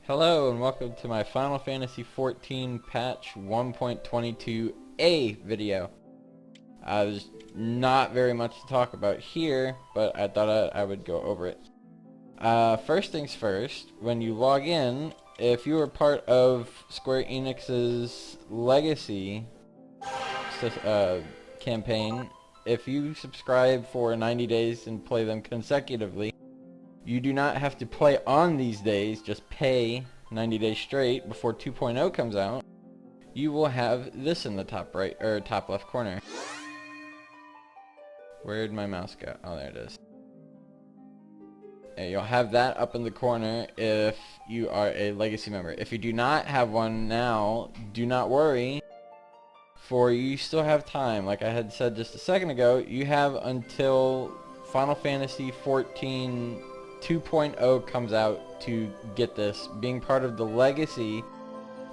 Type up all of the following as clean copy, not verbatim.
Hello and welcome to my Final Fantasy XIV patch 1.22a video. There's not very much to talk about here, but I thought I would go over it. First things first, when you log in, if you were part of Square Enix's Legacy campaign, if you subscribe for 90 days and play them consecutively, you do not have to play on these days, just pay 90 days straight before 2.0 comes out. You will have this in the top right, or top left corner. Where'd my mouse go? Oh, there it is. And you'll have that up in the corner if you are a Legacy member. If you do not have one now, do not worry, for you still have time. Like I had said just a second ago, you have until Final Fantasy XIV 2.0 comes out to get this. Being part of the Legacy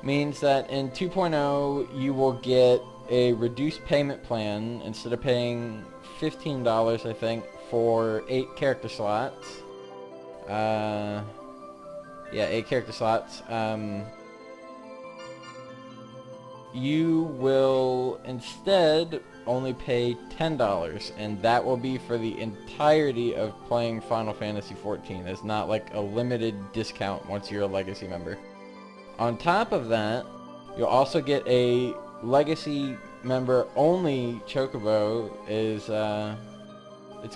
means that in 2.0 you will get a reduced payment plan. Instead of paying $15, I think, for 8 character slots. Yeah, 8 character slots. You will instead only pay $10, and that will be for the entirety of playing Final Fantasy XIV. It's not like a limited discount once you're a Legacy member. On top of that, you'll also get a Legacy member only Chocobo. It's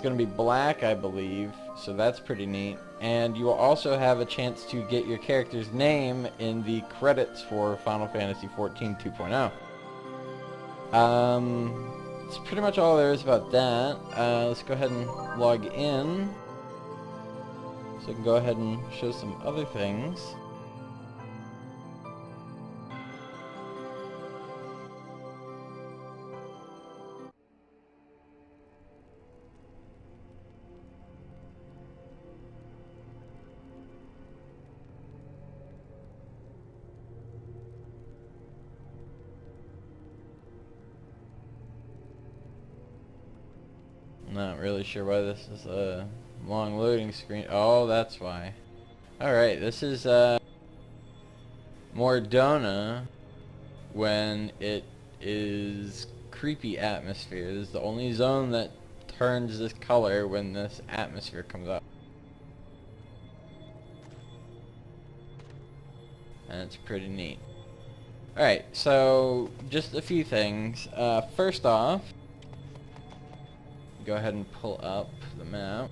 going to be black, I believe, so that's pretty neat. And you will also have a chance to get your character's name in the credits for Final Fantasy XIV 2.0. That's pretty much all there is about that. Let's go ahead and log in, so I can go ahead and show some other things. Not really sure why this is a long loading screen. Oh, that's why. Alright, this is Mordona when it is creepy atmosphere. This is the only zone that turns this color when this atmosphere comes up. And it's pretty neat. Alright, so just a few things. First off, go ahead and pull up the map.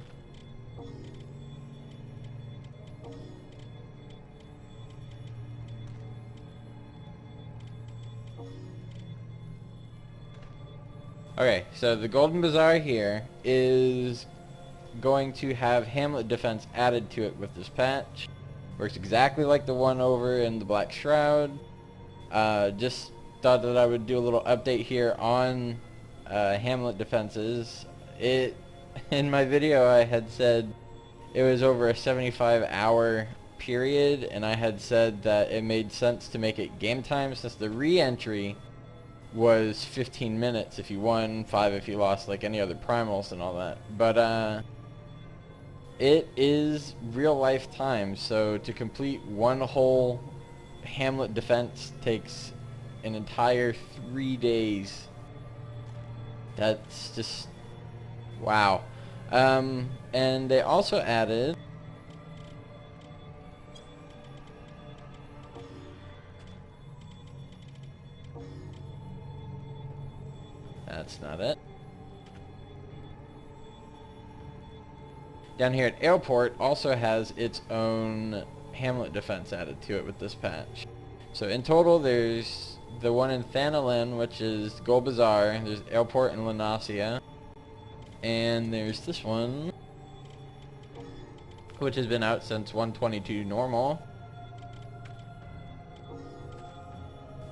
Okay, so the Golden Bazaar here is going to have Hamlet defense added to it with this patch. Works exactly like the one over in the Black Shroud. Just thought that I would do a little update here on Hamlet defenses. In my video I had said it was over a 75-hour period, and I had said that it made sense to make it game time since the re-entry was 15 minutes if you won, 5 if you lost, like any other primals and all that. But it is real life time, so to complete one whole Hamlet defense takes an entire 3 days. That's just wow. And they also added that's not it. Down here at Airport also has its own Hamlet defense added to it with this patch. So in total there's the one in Thanalin, which is Gold Bazaar, there's Airport and Lanasia, and there's this one, which has been out since 122 normal,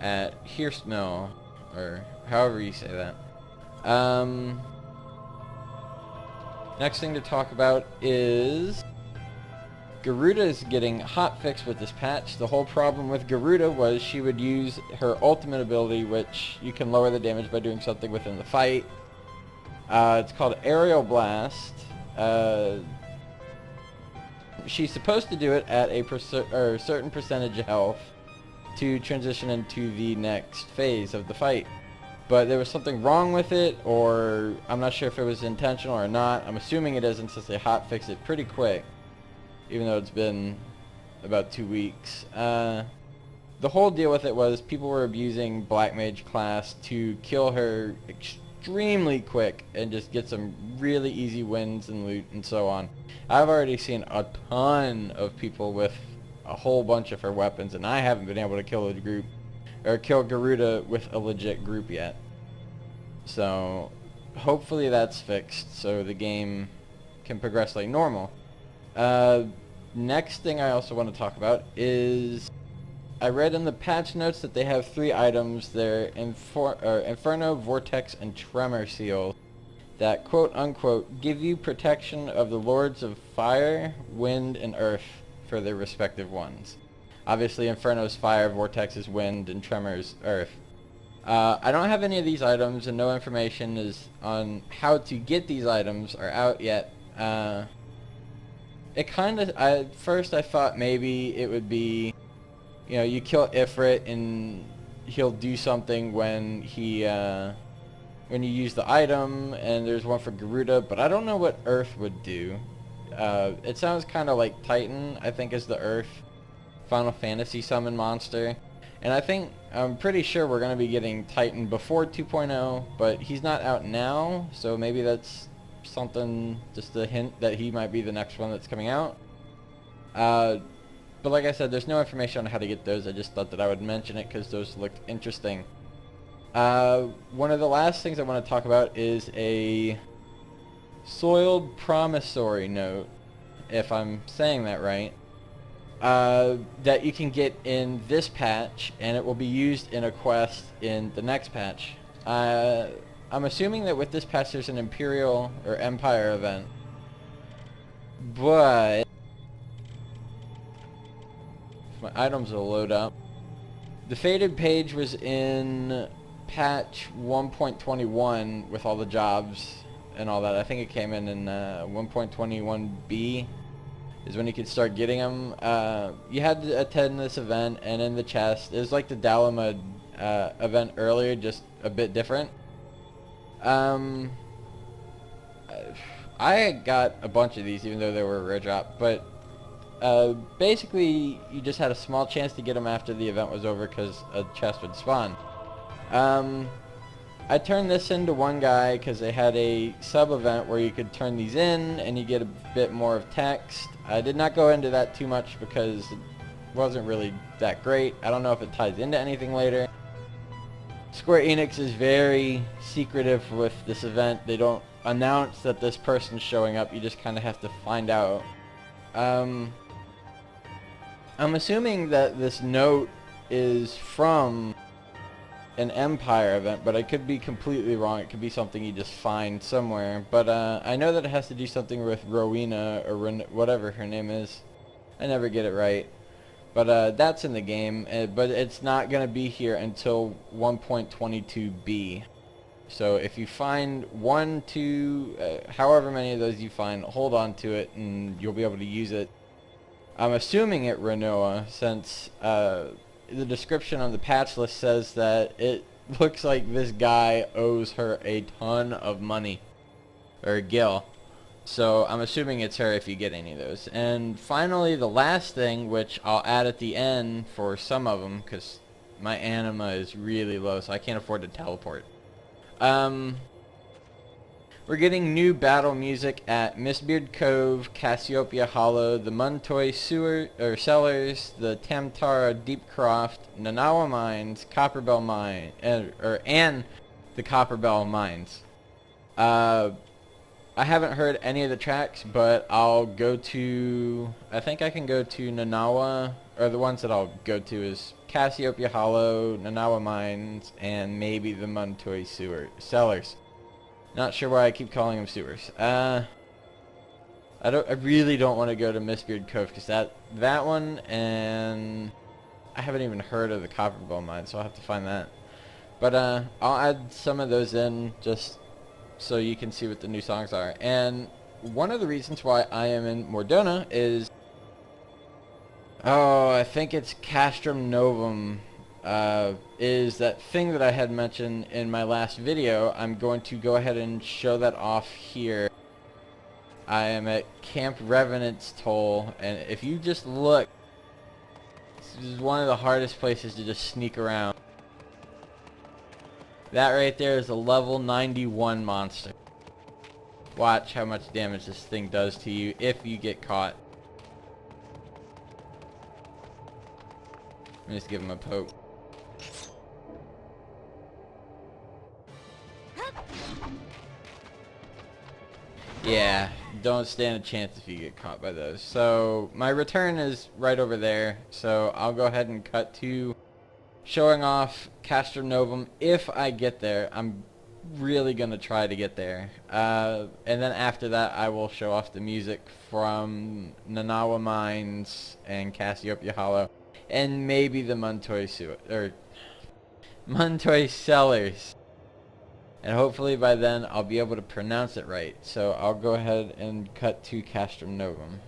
at Hearst Mill, or however you say that. Next thing to talk about is Garuda is getting hotfixed with this patch. The whole problem with Garuda was she would use her ultimate ability, which you can lower the damage by doing something within the fight. It's called Aerial Blast. she's supposed to do it at a certain percentage of health to transition into the next phase of the fight. But there was something wrong with it, or I'm not sure if it was intentional or not. I'm assuming it isn't, since they hotfixed it pretty quick, even though it's been about 2 weeks. The whole deal with it was people were abusing Black Mage class to kill her extremely quick and just get some really easy wins and loot and so on. I've already seen a ton of people with a whole bunch of her weapons, and I haven't been able to kill a group or kill Garuda with a legit group yet. So hopefully that's fixed so the game can progress like normal. Next thing I also want to talk about is I read in the patch notes that they have 3 items there, Inferno, Vortex, and Tremor Seal, that quote-unquote give you protection of the Lords of Fire, Wind, and Earth for their respective ones. Obviously Inferno's fire, Vortex is wind, and Tremor's earth. I don't have any of these items, and no information is on how to get these items are out yet. At first I thought maybe it would be, you know, you kill Ifrit and he'll do something when you use the item, and there's one for Garuda, but I don't know what Earth would do. It sounds kind of like Titan, I think, is the Earth Final Fantasy summon monster. And I'm pretty sure we're going to be getting Titan before 2.0, but he's not out now, so maybe that's something, just a hint that he might be the next one that's coming out. But like I said, there's no information on how to get those. I just thought that I would mention it because those looked interesting. One of the last things I want to talk about is a Soiled Promissory Note, if I'm saying that right, that you can get in this patch, and it will be used in a quest in the next patch. I'm assuming that with this patch there's an Imperial or Empire event, but my items will load up. The Faded Page was in patch 1.21 with all the jobs and all that. I think it came in 1.21b is when you could start getting them. You had to attend this event, and in the chest, it was like the Dalama event earlier, just a bit different. I got a bunch of these, even though they were a rare drop, but basically you just had a small chance to get them after the event was over because a chest would spawn. I turned this into one guy because they had a sub-event where you could turn these in and you get a bit more of text. I did not go into that too much because it wasn't really that great. I don't know if it ties into anything later. Square Enix is very secretive with this event. They don't announce that this person's showing up. You just kind of have to find out. I'm assuming that this note is from an Empire event, but I could be completely wrong. It could be something you just find somewhere. But I know that it has to do something with Rowena, or whatever her name is. I never get it right. But that's in the game, but it's not going to be here until 1.22b. So if you find 1, 2, however many of those you find, hold on to it and you'll be able to use it. I'm assuming it Renoa, since the description on the patch list says that it looks like this guy owes her a ton of money, or Gil. So I'm assuming it's her if you get any of those. And finally, the last thing, which I'll add at the end for some of them, because my anima is really low, so I can't afford to teleport. We're getting new battle music at Mistbeard Cove, Cassiopeia Hollow, the Muntoy Cellars, the Tamtara Deepcroft, Nanawa Mines, Copperbell Mine, and the Copperbell Mines. I haven't heard any of the tracks, but I'll go to, I think I can go to Nanawa, or the ones that I'll go to is Cassiopeia Hollow, Nanawa Mines, and maybe the Muntoy Cellars. Not sure why I keep calling them sewers. I really don't want to go to Mistbeard Cove because that one, and I haven't even heard of the Copperbell Mine, so I'll have to find that. But I'll add some of those in just so you can see what the new songs are. And one of the reasons why I am in Mordona is Oh, I think it's Castrum Novum. Is that thing that I had mentioned in my last video. I'm going to go ahead and show that off here. I am at Camp Revenant's Toll, and if you just look, this is one of the hardest places to just sneak around. That right there is a level 91 monster. Watch how much damage this thing does to you if you get caught. Let me just give him a poke. Yeah, don't stand a chance if you get caught by those. So my return is right over there, so I'll go ahead and cut to showing off Castrum Novum if I get there. I'm really gonna try to get there, and then after that I will show off the music from Nanawa Mines and Cassiopeia Hollow, and maybe the Muntoy Cellars. And hopefully by then I'll be able to pronounce it right. So I'll go ahead and cut to Castrum Novum.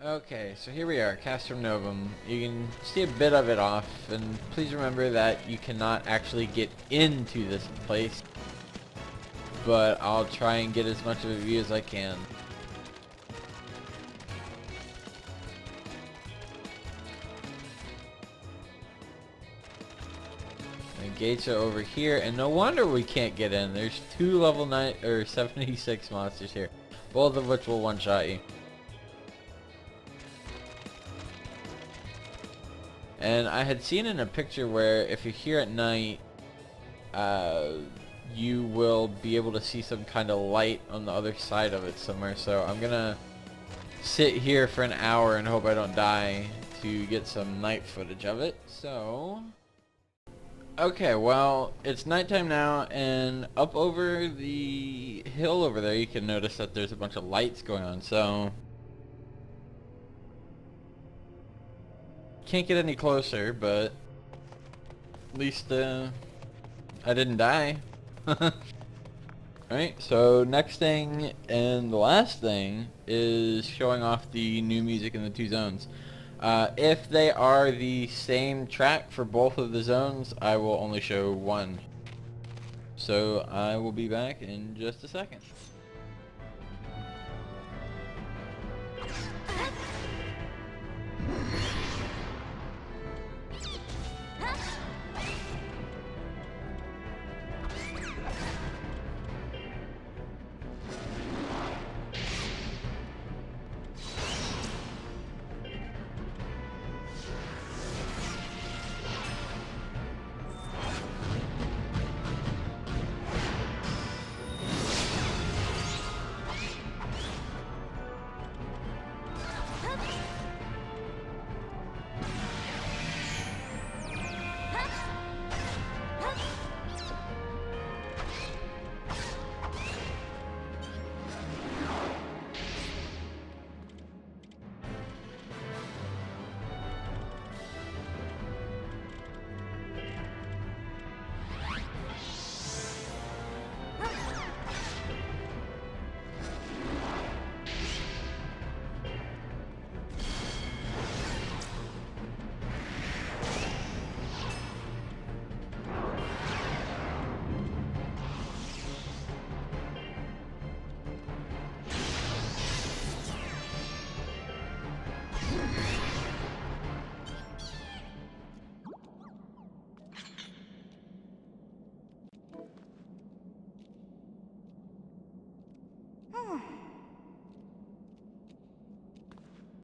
Okay, so here we are, Castrum Novum. You can see a bit of it off, and please remember that you cannot actually get into this place. But I'll try and get as much of a view as I can. The gates are over here, and no wonder we can't get in. There's two level 9 or 76 monsters here, both of which will one-shot you. And I had seen in a picture where if you're here at night, you will be able to see some kind of light on the other side of it somewhere. So I'm gonna sit here for an hour and hope I don't die to get some night footage of it. So okay, well, it's nighttime now, and up over the hill over there, you can notice that there's a bunch of lights going on, so can't get any closer, but at least, I didn't die. Alright, so next thing, and the last thing, is showing off the new music in the two zones. If they are the same track for both of the zones, I will only show one. So I will be back in just a second.